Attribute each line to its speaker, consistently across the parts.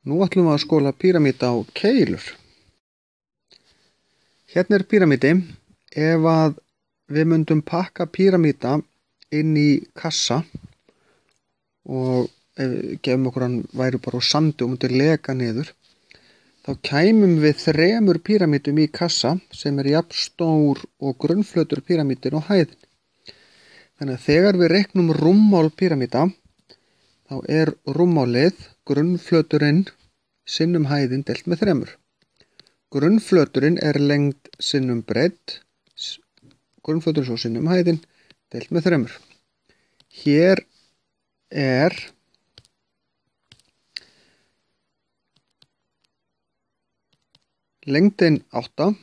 Speaker 1: Nú ætlum við að skoða píramída á keilur. Hérna er píramídi. Ef að við myndum pakka píramída inn í kassa og gefum okkur hann væri bara á sandi og myndi leka niður, þá kæmum við 3 píramídum í kassa sem er jafn stór og grunnflötur píramídin og hæðin. Þannig að þegar við reiknum rúmmál píramída, þá er rúmmálið grunnflöturinn sinnum hæðin deilt með 3. Grunnflöturinn er lengd sinnum breidd, grunnflöturinn svo sinnum hæðin deilt með 3. Hér er lengdin 8,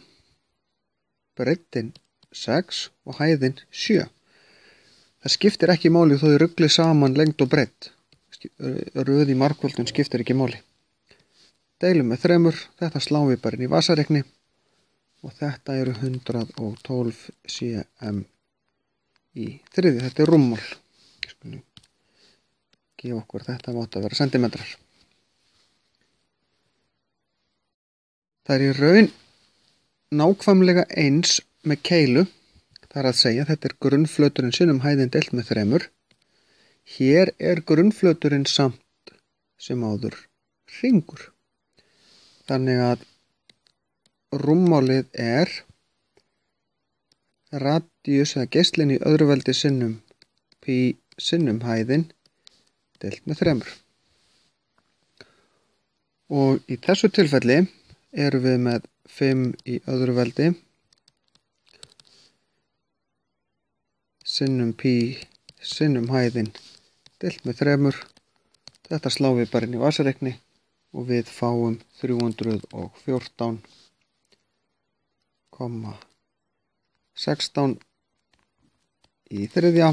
Speaker 1: breiddin 6 og hæðin 7. Það skiptir ekki máli þó þau rugli saman lengd og breidd. Röð í margföldun skiptir ekki máli. Deilum með 3, þetta sláum við bara inn í vasareikni og þetta eru 112 cm í þriðju. Þetta er rúmmál. Skulum gefa okkur þetta mátt að vera sentimetrar. Það er í raun nákvæmlega eins með keilu. Það er að segja þetta er grunnflöturinn sinnum hæðin deilt með 3. Hér er grunnflöturinn samt sem áður hringur. Þannig að rúmmálið er radíus eða geislinn í öðru veldi sinnum pi sinnum hæðin deilt með 3. Og í þessu tilfelli erum við með 5 í öðru veldi sinnum pi sinnum hæðin deilt með 3. Þetta sláum við bara inn í vasareikni og við fáum 314,16 í þriðja.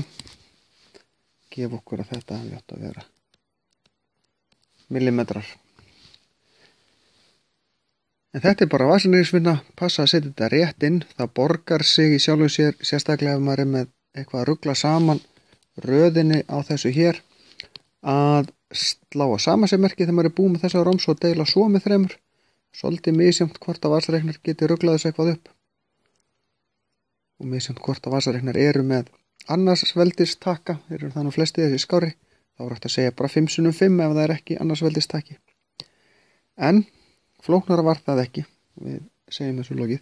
Speaker 1: Gef okkur að þetta hefði átt að vera millimetrar. En þetta er bara vasareiknisvinna. Passa að setja þetta rétt inn. Það borgar sig í sjálfu sér, sérstaklega ef maður er með eitthvað að rugla saman röðinni á þessu hér, að slá á samasemmerki þegar maður er búið með þessa róms og deila svo með 3. Svolítið misjafnt hvort að vasareiknar geti ruglað þessu eitthvað upp og misjafnt hvort að vasareiknar eru með annars veldistakka, eru það nú flesti þessi skári, þá er hægt að segja bara 5 x 5 ef það er ekki annars veldistakki. En flóknara var það ekki. Við segjum þessu lokið.